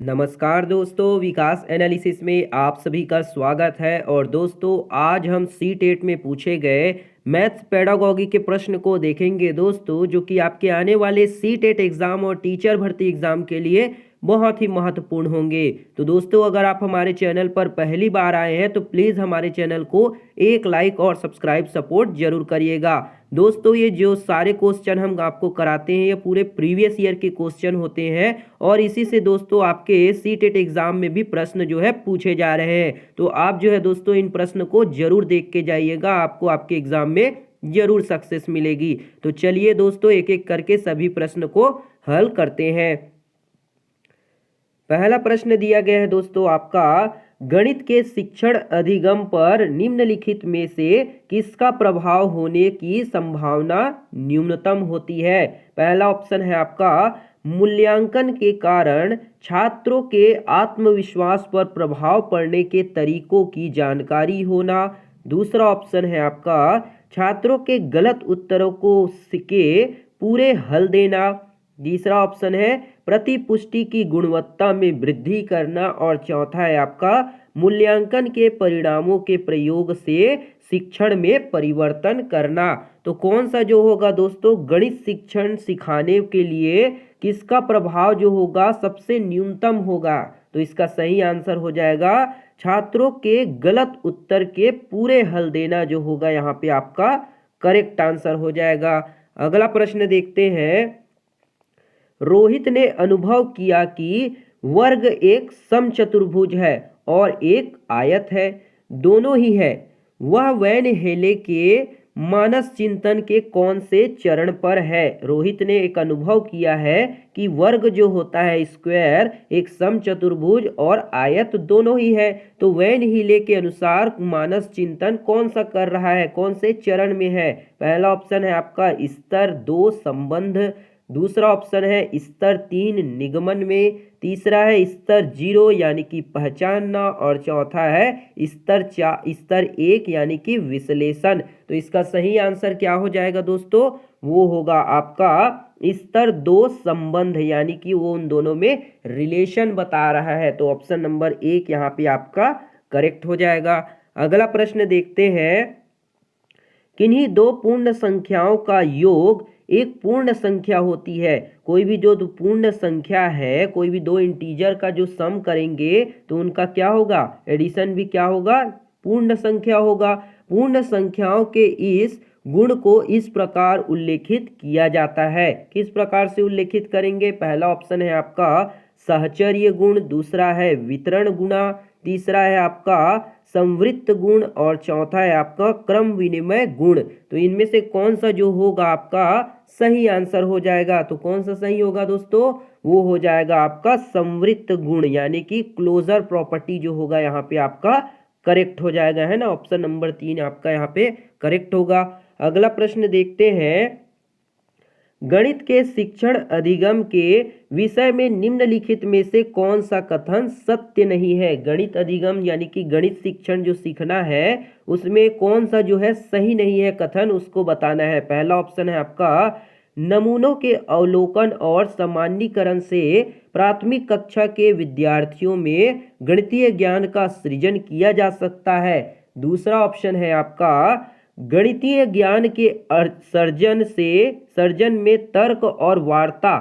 नमस्कार दोस्तों, विकास एनालिसिस में आप सभी का स्वागत है। और दोस्तों, आज हम सी टेट में पूछे गए मैथ्स पेडागॉजी के प्रश्न को देखेंगे दोस्तों, जो कि आपके आने वाले सी टेट एग्ज़ाम और टीचर भर्ती एग्ज़ाम के लिए बहुत ही महत्वपूर्ण होंगे। तो दोस्तों, अगर आप हमारे चैनल पर पहली बार आए हैं तो प्लीज़ हमारे चैनल को एक लाइक और सब्सक्राइब सपोर्ट जरूर करिएगा। दोस्तों, ये जो सारे क्वेश्चन हम आपको कराते हैं ये पूरे प्रीवियस ईयर के क्वेश्चन होते हैं और इसी से दोस्तों आपके सी टेट एग्जाम में भी प्रश्न जो है पूछे जा रहे हैं। तो आप जो है दोस्तों इन प्रश्न को जरूर देख के जाइएगा, आपको आपके एग्जाम में जरूर सक्सेस मिलेगी। तो चलिए दोस्तों, एक एक करके सभी प्रश्न को हल करते हैं। पहला प्रश्न दिया गया है दोस्तों आपका, गणित के शिक्षण अधिगम पर निम्नलिखित में से किसका प्रभाव होने की संभावना न्यूनतम होती है। पहला ऑप्शन है आपका, मूल्यांकन के कारण छात्रों के आत्मविश्वास पर प्रभाव पड़ने के तरीकों की जानकारी होना। दूसरा ऑप्शन है आपका, छात्रों के गलत उत्तरों को के पूरे हल देना। तीसरा ऑप्शन है प्रतिपुष्टि की गुणवत्ता में वृद्धि करना। और चौथा है आपका, मूल्यांकन के परिणामों के प्रयोग से शिक्षण में परिवर्तन करना। तो कौन सा जो होगा दोस्तों, गणित शिक्षण सिखाने के लिए किसका प्रभाव जो होगा सबसे न्यूनतम होगा। तो इसका सही आंसर हो जाएगा छात्रों के गलत उत्तर के पूरे हल देना, जो होगा यहाँ पे आपका करेक्ट आंसर हो जाएगा। अगला प्रश्न देखते हैं। रोहित ने अनुभव किया कि वर्ग एक समचतुर्भुज है और एक आयत है, दोनों ही है। वह वैन हेले के मानस चिंतन के कौन से चरण पर है। रोहित ने एक अनुभव किया है कि वर्ग जो होता है स्क्वायर, एक समचतुर्भुज और आयत दोनों ही है। तो वैन हीले के अनुसार मानस चिंतन कौन सा कर रहा है, कौन से चरण में है। पहला ऑप्शन है आपका स्तर 2 संबंध। दूसरा ऑप्शन है स्तर 3 निगमन में। तीसरा है स्तर 0 यानी कि पहचानना। और चौथा है स्तर 1 यानी कि विश्लेषण। तो इसका सही आंसर क्या हो जाएगा दोस्तों, वो होगा आपका स्तर 2 संबंध, यानी कि वो उन दोनों में रिलेशन बता रहा है। तो ऑप्शन नंबर 1 यहाँ पे आपका करेक्ट हो जाएगा। अगला प्रश्न देखते हैं। किन्हीं दो पूर्ण संख्याओं का योग एक पूर्ण संख्या होती है। कोई भी जो पूर्ण संख्या है, कोई भी दो इंटीजर का जो सम करेंगे तो उनका क्या होगा, एडिशन भी क्या होगा, पूर्ण संख्या होगा। पूर्ण संख्याओं के इस गुण को इस प्रकार उल्लेखित किया जाता है। किस प्रकार से उल्लेखित करेंगे। पहला ऑप्शन है आपका सहचर्य गुण, दूसरा है वितरण गुणा, तीसरा है आपका संवृत्त गुण और चौथा है आपका क्रम विनिमय गुण। तो इनमें से कौन सा जो होगा आपका सही आंसर हो जाएगा। तो कौन सा सही होगा दोस्तों, वो हो जाएगा आपका संवृत्त गुण, यानी कि क्लोजर प्रॉपर्टी जो होगा यहाँ पे आपका करेक्ट हो जाएगा, है ना। ऑप्शन नंबर 3 आपका यहाँ पे करेक्ट होगा। अगला प्रश्न देखते हैं। गणित के शिक्षण अधिगम के विषय में निम्नलिखित में से कौन सा कथन सत्य नहीं है। गणित अधिगम यानी कि गणित शिक्षण जो सीखना है उसमें कौन सा जो है सही नहीं है कथन, उसको बताना है। पहला ऑप्शन है आपका, नमूनों के अवलोकन और सामान्यीकरण से प्राथमिक कक्षा के विद्यार्थियों में गणितीय ज्ञान का सृजन किया जा सकता है। दूसरा ऑप्शन है आपका, गणितीय ज्ञान के सर्जन में तर्क और वार्ता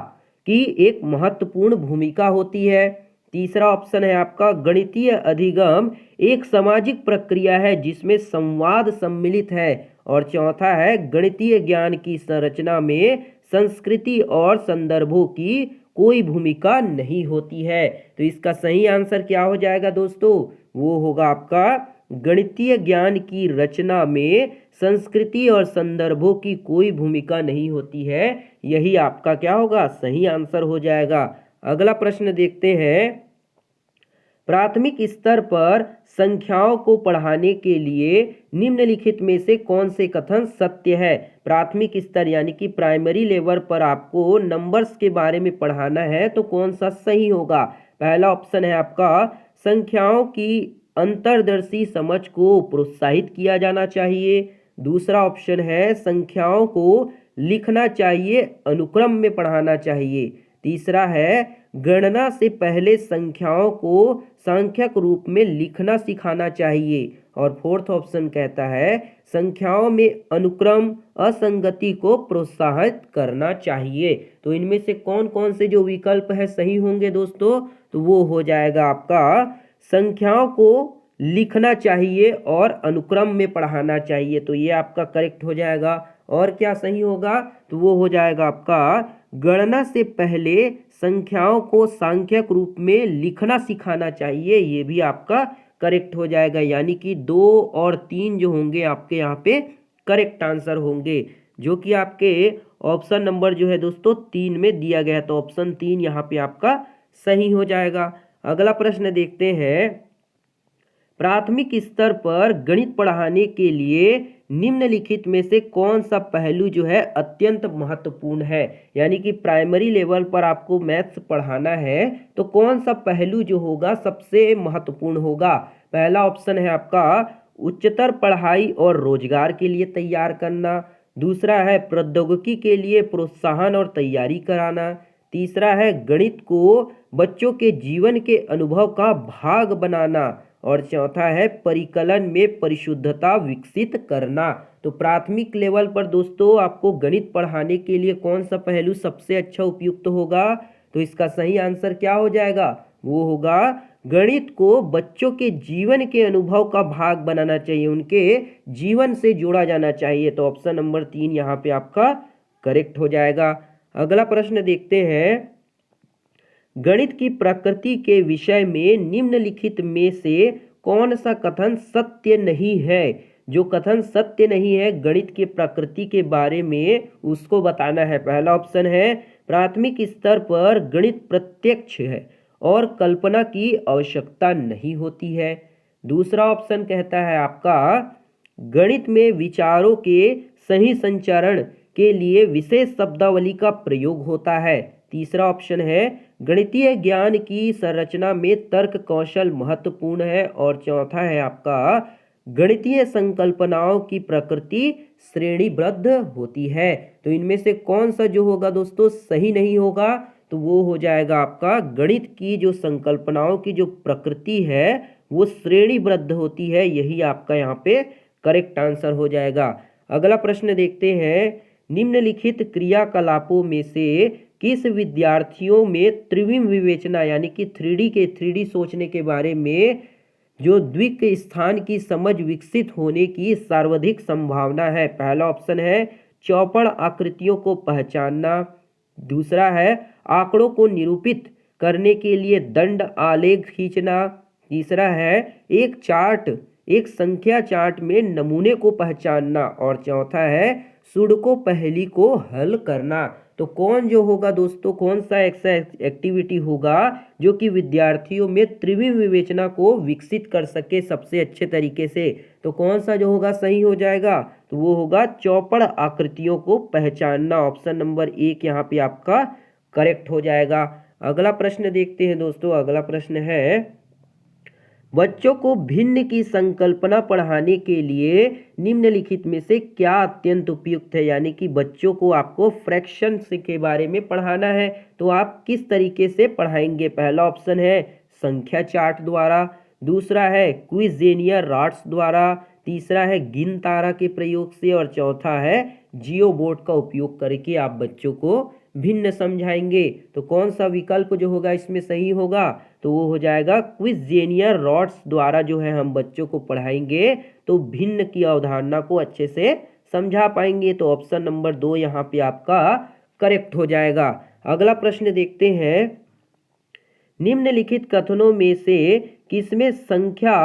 की एक महत्वपूर्ण भूमिका होती है। तीसरा ऑप्शन है आपका, गणितीय अधिगम एक सामाजिक प्रक्रिया है जिसमें संवाद सम्मिलित है। और चौथा है, गणितीय ज्ञान की संरचना में संस्कृति और संदर्भों की कोई भूमिका नहीं होती है। तो इसका सही आंसर क्या हो जाएगा दोस्तों, वो होगा आपका गणितीय ज्ञान की रचना में संस्कृति और संदर्भों की कोई भूमिका नहीं होती है। यही आपका क्या होगा, सही आंसर हो जाएगा। अगला प्रश्न देखते हैं। प्राथमिक स्तर पर संख्याओं को पढ़ाने के लिए निम्नलिखित में से कौन से कथन सत्य है। प्राथमिक स्तर यानी कि प्राइमरी लेवल पर आपको नंबर्स के बारे में पढ़ाना है तो कौन सा सही होगा। पहला ऑप्शन है आपका, संख्याओं की अंतर्दर्शी समझ को प्रोत्साहित किया जाना चाहिए। दूसरा ऑप्शन है, संख्याओं को लिखना चाहिए, अनुक्रम में पढ़ाना चाहिए। तीसरा है, गणना से पहले संख्याओं को सांख्यिक रूप में लिखना सिखाना चाहिए। और फोर्थ ऑप्शन कहता है संख्याओं में अनुक्रम असंगति को प्रोत्साहित करना चाहिए। तो इनमें से कौन कौन से जो विकल्प है सही होंगे दोस्तों, तो वो हो जाएगा आपका संख्याओं को लिखना चाहिए और अनुक्रम में पढ़ाना चाहिए, तो ये आपका करेक्ट हो जाएगा। और क्या सही होगा, तो वो हो जाएगा आपका गणना से पहले संख्याओं को सांख्यिक रूप में लिखना सिखाना चाहिए, ये भी आपका करेक्ट हो जाएगा। यानी कि 2 और 3 जो होंगे आपके यहाँ पे करेक्ट आंसर होंगे, जो कि आपके ऑप्शन नंबर जो है दोस्तों 3 में दिया गया है। तो ऑप्शन 3 यहाँ पे आपका सही हो जाएगा। अगला प्रश्न देखते हैं, प्राथमिक स्तर पर गणित पढ़ाने के लिए निम्नलिखित में से कौन सा पहलू जो है अत्यंत महत्वपूर्ण है। यानी कि प्राइमरी लेवल पर आपको मैथ्स पढ़ाना है तो कौन सा पहलू जो होगा सबसे महत्वपूर्ण होगा। पहला ऑप्शन है आपका उच्चतर पढ़ाई और रोजगार के लिए तैयार करना। दूसरा है प्रौद्योगिकी के लिए प्रोत्साहन और तैयारी कराना। तीसरा है गणित को बच्चों के जीवन के अनुभव का भाग बनाना। और चौथा है परिकलन में परिशुद्धता विकसित करना। तो प्राथमिक लेवल पर दोस्तों आपको गणित पढ़ाने के लिए कौन सा पहलू सबसे अच्छा उपयुक्त होगा, तो इसका सही आंसर क्या हो जाएगा, वो होगा गणित को बच्चों के जीवन के अनुभव का भाग बनाना चाहिए, उनके जीवन से जोड़ा जाना चाहिए। तो ऑप्शन नंबर 3 यहाँ पे आपका करेक्ट हो जाएगा। अगला प्रश्न देखते हैं, गणित की प्रकृति के विषय में निम्नलिखित में से कौन सा कथन सत्य नहीं है। जो कथन सत्य नहीं है गणित की प्रकृति के बारे में उसको बताना है। पहला ऑप्शन है प्राथमिक स्तर पर गणित प्रत्यक्ष है और कल्पना की आवश्यकता नहीं होती है। दूसरा ऑप्शन कहता है आपका गणित में विचारों के सही संचरण के लिए विशेष शब्दावली का प्रयोग होता है। तीसरा ऑप्शन है गणितीय ज्ञान की संरचना में तर्क कौशल महत्वपूर्ण है। और चौथा है आपका गणितीय संकल्पनाओं की प्रकृति श्रेणीबद्ध होती है। तो इनमें से कौन सा जो होगा दोस्तों सही नहीं होगा, तो वो हो जाएगा आपका गणित की जो संकल्पनाओं की जो प्रकृति है वो श्रेणीबद्ध होती है, यही आपका यहाँ पे करेक्ट आंसर हो जाएगा। अगला प्रश्न देखते हैं, निम्नलिखित क्रियाकलापों में से किस विद्यार्थियों में त्रिविम विवेचना यानी कि 3D सोचने के बारे में जो द्वितीय स्थान की समझ विकसित होने की सर्वाधिक संभावना है। पहला ऑप्शन है चौपड़ आकृतियों को पहचानना। दूसरा है आंकड़ों को निरूपित करने के लिए दंड आलेख खींचना। तीसरा है एक संख्या चार्ट में नमूने को पहचानना। और चौथा है सुडोकू पहेली को हल करना। तो कौन जो होगा दोस्तों, कौन सा एक्टिविटी होगा जो कि विद्यार्थियों में त्रिविम विवेचना को विकसित कर सके सबसे अच्छे तरीके से, तो कौन सा जो होगा सही हो जाएगा, तो वो होगा चौपड़ आकृतियों को पहचानना। ऑप्शन नंबर 1 यहाँ पे आपका करेक्ट हो जाएगा। अगला प्रश्न देखते हैं दोस्तों। अगला प्रश्न है, बच्चों को भिन्न की संकल्पना पढ़ाने के लिए निम्नलिखित में से क्या अत्यंत उपयुक्त है। यानी कि बच्चों को आपको फ्रैक्शन के बारे में पढ़ाना है तो आप किस तरीके से पढ़ाएंगे। पहला ऑप्शन है संख्या चार्ट द्वारा। दूसरा है क्विज़ेनियर रॉड्स द्वारा। तीसरा है गिन तारा के प्रयोग से। और चौथा है जियो बोर्ड का उपयोग करके आप बच्चों को भिन्न समझाएंगे। तो कौन सा विकल्प जो होगा इसमें सही होगा, तो वो हो जाएगा क्विज़ेनियर रॉड्स द्वारा जो है हम बच्चों को पढ़ाएंगे तो भिन्न की अवधारणा को अच्छे से समझा पाएंगे। तो ऑप्शन नंबर 2 यहाँ पे आपका करेक्ट हो जाएगा। अगला प्रश्न देखते हैं, निम्नलिखित कथनों में से किसमें संख्या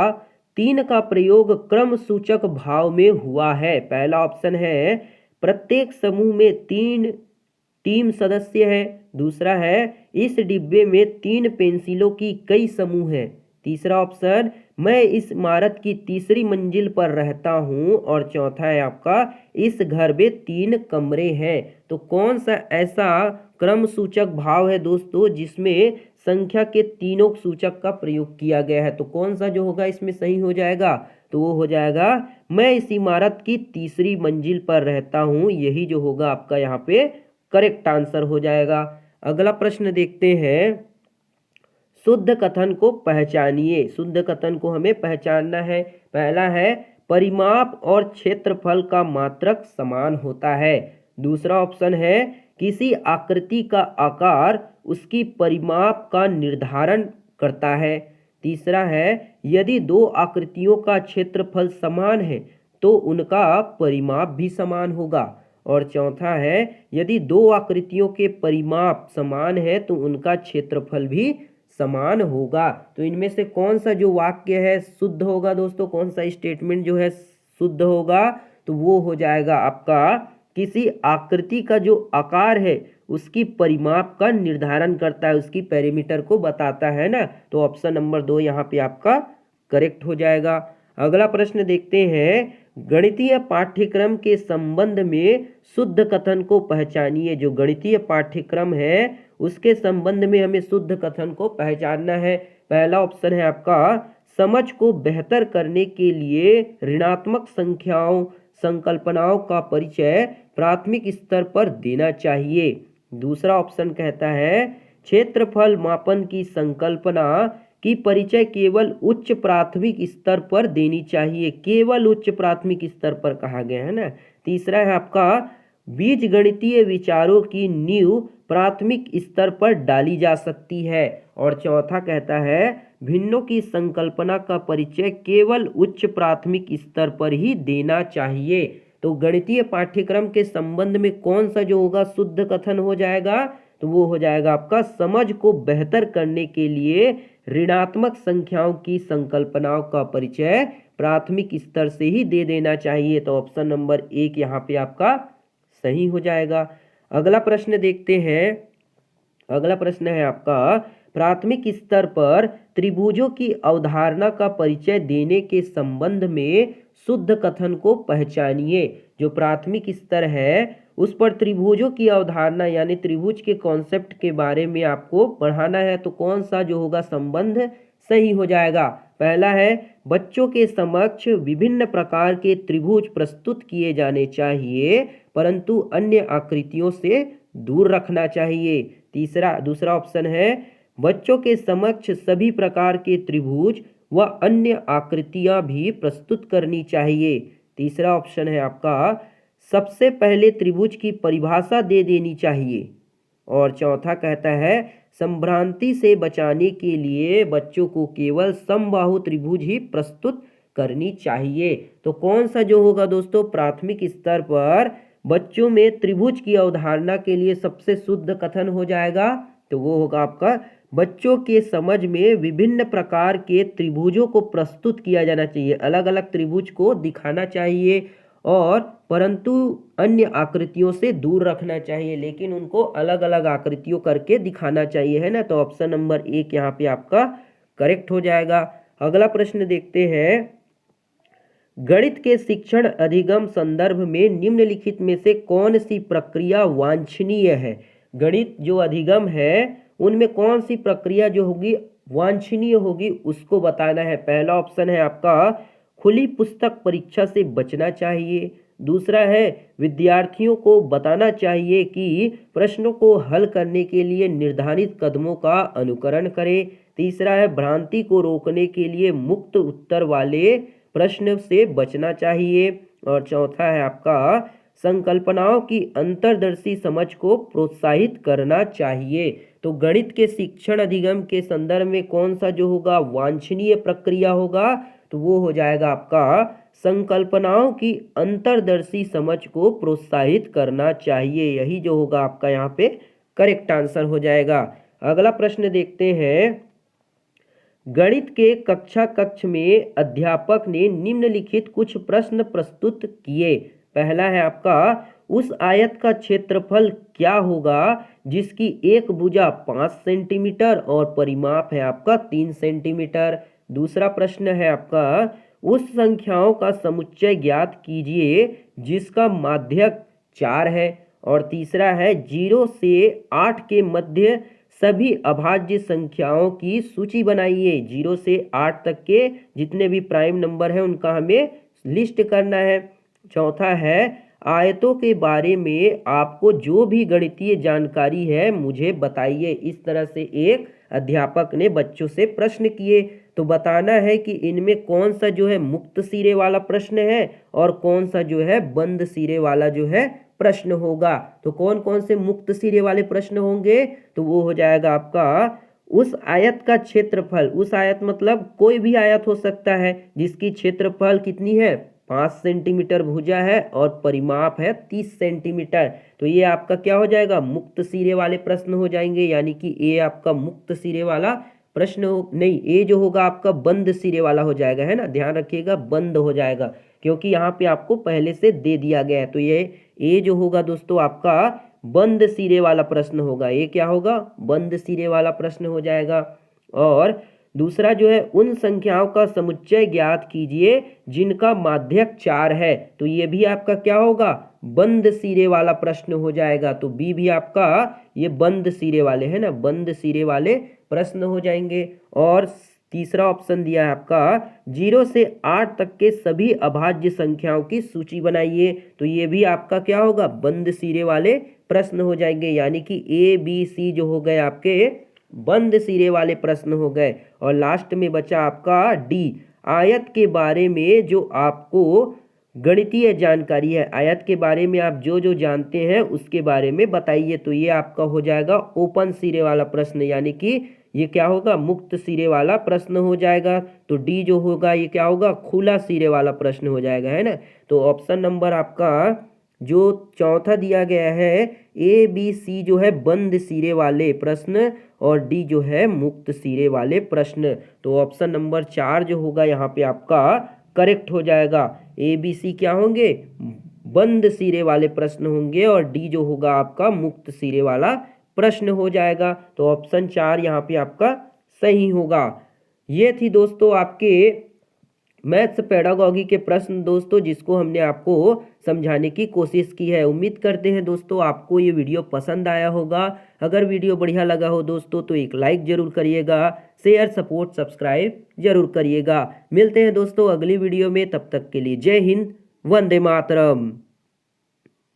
3 का प्रयोग क्रम सूचक भाव में हुआ है। पहला ऑप्शन है प्रत्येक समूह में 3 टीम सदस्य है। दूसरा है इस डिब्बे में 3 पेंसिलों की कई समूह हैं। तीसरा ऑप्शन मैं इस इमारत की तीसरी मंजिल पर रहता हूँ। और चौथा है आपका इस घर में 3 कमरे हैं। तो कौन सा ऐसा क्रम सूचक भाव है दोस्तों जिसमें संख्या के तीनों सूचक का प्रयोग किया गया है, तो कौन सा जो होगा इसमें सही हो जाएगा, तो वो हो जाएगा मैं इस इमारत की तीसरी मंजिल पर रहता हूँ, यही जो होगा आपका यहाँ पे करेक्ट आंसर हो जाएगा। अगला प्रश्न देखते हैं, शुद्ध कथन को पहचानिए। शुद्ध कथन को हमें पहचानना है। पहला है परिमाप और क्षेत्रफल का मात्रक समान होता है। दूसरा ऑप्शन है किसी आकृति का आकार उसकी परिमाप का निर्धारण करता है। तीसरा है यदि दो आकृतियों का क्षेत्रफल समान है तो उनका परिमाप भी समान होगा। और चौथा है यदि दो आकृतियों के परिमाप समान है तो उनका क्षेत्रफल भी समान होगा। तो इनमें से कौन सा जो वाक्य है शुद्ध होगा दोस्तों, कौन सा स्टेटमेंट जो है शुद्ध होगा, तो वो हो जाएगा आपका किसी आकृति का जो आकार है उसकी परिमाप का निर्धारण करता है, उसकी पेरीमीटर को बताता है ना। तो ऑप्शन नंबर 2 यहाँ पे आपका करेक्ट हो जाएगा। अगला प्रश्न देखते हैं, गणितीय पाठ्यक्रम के संबंध में शुद्ध कथन को पहचानिए। जो गणितीय पाठ्यक्रम है उसके संबंध में हमें शुद्ध कथन को पहचानना है। पहला ऑप्शन है आपका समझ को बेहतर करने के लिए ऋणात्मक संख्याओं संकल्पनाओं का परिचय प्राथमिक स्तर पर देना चाहिए। दूसरा ऑप्शन कहता है क्षेत्रफल मापन की संकल्पना की परिचय केवल उच्च प्राथमिक स्तर पर देनी चाहिए। केवल उच्च प्राथमिक स्तर पर कहा गया है ना। तीसरा है आपका बीजगणितीय विचारों की नींव प्राथमिक स्तर पर डाली जा सकती है। और चौथा कहता है भिन्नों की संकल्पना का परिचय केवल उच्च प्राथमिक स्तर पर ही देना चाहिए। तो गणितीय पाठ्यक्रम के संबंध में कौन सा जो होगा शुद्ध कथन हो जाएगा, तो वो हो जाएगा आपका समझ को बेहतर करने के लिए ऋणात्मक संख्याओं की संकल्पनाओं का परिचय प्राथमिक स्तर से ही दे देना चाहिए। तो ऑप्शन नंबर 1 यहाँ पे आपका सही हो जाएगा। अगला प्रश्न देखते हैं। अगला प्रश्न है आपका प्राथमिक स्तर पर त्रिभुजों की अवधारणा का परिचय देने के संबंध में शुद्ध कथन को पहचानिए। जो प्राथमिक स्तर है उस पर त्रिभुजों की अवधारणा यानी त्रिभुज के कॉन्सेप्ट के बारे में आपको पढ़ाना है। तो कौन सा जो होगा संबंध सही हो जाएगा। पहला है बच्चों के समक्ष विभिन्न प्रकार के त्रिभुज प्रस्तुत किए जाने चाहिए परंतु अन्य आकृतियों से दूर रखना चाहिए। दूसरा ऑप्शन है बच्चों के समक्ष सभी प्रकार के त्रिभुज व अन्य आकृतियां भी प्रस्तुत करनी चाहिए। तीसरा ऑप्शन है आपका सबसे पहले त्रिभुज की परिभाषा दे देनी चाहिए। और चौथा कहता है संभ्रांति से बचाने के लिए बच्चों को केवल समबाहु त्रिभुज ही प्रस्तुत करनी चाहिए। तो कौन सा जो होगा दोस्तों प्राथमिक स्तर पर बच्चों में त्रिभुज की अवधारणा के लिए सबसे शुद्ध कथन हो जाएगा, तो वो होगा आपका बच्चों के समझ में विभिन्न प्रकार के त्रिभुजों को प्रस्तुत किया जाना चाहिए, अलग अलग त्रिभुज को दिखाना चाहिए और परंतु अन्य आकृतियों से दूर रखना चाहिए, लेकिन उनको अलग अलग आकृतियों करके दिखाना चाहिए, है ना। तो ऑप्शन नंबर 1 यहाँ पे आपका करेक्ट हो जाएगा। अगला प्रश्न देखते हैं, गणित के शिक्षण अधिगम संदर्भ में निम्नलिखित में से कौन सी प्रक्रिया वांछनीय है। गणित जो अधिगम है उनमें कौन सी प्रक्रिया जो होगी वांछनीय होगी उसको बताना है। पहला ऑप्शन है आपका खुली पुस्तक परीक्षा से बचना चाहिए। दूसरा है विद्यार्थियों को बताना चाहिए कि प्रश्नों को हल करने के लिए निर्धारित कदमों का अनुकरण करें। तीसरा है भ्रांति को रोकने के लिए मुक्त उत्तर वाले प्रश्न से बचना चाहिए। और चौथा है आपका संकल्पनाओं की अंतर्दर्शी समझ को प्रोत्साहित करना चाहिए। तो गणित के शिक्षण अधिगम के संदर्भ में कौन सा जो होगा वांछनीय प्रक्रिया होगा, तो वो हो जाएगा आपका संकल्पनाओं की अंतर्दर्शी समझ को प्रोत्साहित करना चाहिए। यही जो होगा आपका यहाँ पे करेक्ट आंसर हो जाएगा। अगला प्रश्न देखते हैं, गणित के कक्ष में अध्यापक ने निम्नलिखित कुछ प्रश्न प्रस्तुत किए। पहला है आपका उस आयत का क्षेत्रफल क्या होगा जिसकी एक भुजा 5 सेंटीमीटर और परिमाप है आपका 3 सेंटीमीटर। दूसरा प्रश्न है आपका उस संख्याओं का समुच्चय ज्ञात कीजिए जिसका माध्यक 4 है। और तीसरा है 0 से 8 के मध्य सभी अभाज्य संख्याओं की सूची बनाइए। 0 से 8 तक के जितने भी प्राइम नंबर हैं उनका हमें लिस्ट करना है। चौथा है आयतों के बारे में आपको जो भी गणितीय जानकारी है मुझे बताइए। इस तरह से एक अध्यापक ने बच्चों से प्रश्न किए। तो बताना है कि इनमें कौन सा जो है मुक्त सिरे वाला प्रश्न है और कौन सा जो है बंद सिरे वाला जो है प्रश्न होगा। तो कौन कौन से मुक्त सिरे वाले प्रश्न होंगे, तो वो हो जाएगा आपका उस आयत का क्षेत्रफल, उस आयत मतलब कोई भी आयत हो सकता है जिसकी क्षेत्रफल कितनी है 5 सेंटीमीटर भुजा है और परिमाप है 30 सेंटीमीटर। तो ये आपका क्या हो जाएगा मुक्त सिरे वाले प्रश्न हो जाएंगे, यानी कि ए आपका मुक्त सिरे वाला प्रश्न हो, नहीं ए जो होगा आपका बंद सिरे वाला हो जाएगा, है ना, ध्यान रखिएगा बंद हो जाएगा क्योंकि यहाँ पे आपको पहले से दे दिया गया है। तो ये ए जो होगा दोस्तों आपका बंद सिरे वाला प्रश्न होगा, ये क्या होगा बंद सिरे वाला प्रश्न हो जाएगा। और दूसरा जो है उन संख्याओं का समुच्चय ज्ञात कीजिए जिनका माध्यक 4 है, तो ये भी आपका क्या होगा बंद सिरे वाला प्रश्न हो जाएगा। तो बी भी आपका ये बंद सिरे वाले है ना, बंद सिरे वाले प्रश्न हो जाएंगे। और तीसरा ऑप्शन दिया है आपका 0 से 8 तक के सभी अभाज्य संख्याओं की सूची बनाइए, तो ये भी आपका क्या होगा बंद सिरे वाले प्रश्न हो जाएंगे, यानी कि ए बी सी जो हो गए आपके बंद सिरे वाले प्रश्न हो गए। और लास्ट में बचा आपका डी, आयत के बारे में जो आपको गणितीय जानकारी है, आयत के बारे में आप जो जो जानते हैं उसके बारे में बताइए, तो ये आपका हो जाएगा ओपन सिरे वाला प्रश्न, यानी कि ये क्या होगा मुक्त सिरे वाला प्रश्न हो जाएगा। तो डी जो होगा ये क्या होगा खुला सिरे वाला प्रश्न हो जाएगा, है ना। तो ऑप्शन नंबर आपका जो चौथा दिया गया है ए बी सी जो है बंद सिरे वाले प्रश्न और डी जो है मुक्त सिरे वाले प्रश्न। तो ऑप्शन नंबर 4 जो होगा यहाँ पे आपका करेक्ट हो जाएगा। ए बी सी क्या होंगे बंद सिरे वाले प्रश्न होंगे और डी जो होगा आपका मुक्त सिरे वाला प्रश्न हो जाएगा। तो ऑप्शन 4 यहाँ पे आपका सही होगा। ये थी दोस्तों आपके मैथ्स पेडागॉजी के प्रश्न दोस्तों, जिसको हमने आपको समझाने की कोशिश की है। उम्मीद करते हैं दोस्तों आपको ये वीडियो पसंद आया होगा। अगर वीडियो बढ़िया लगा हो दोस्तों तो एक लाइक जरूर करिएगा, शेयर सपोर्ट सब्सक्राइब जरूर करिएगा। मिलते हैं दोस्तों अगली वीडियो में, तब तक के लिए जय हिंद, वंदे मातरम।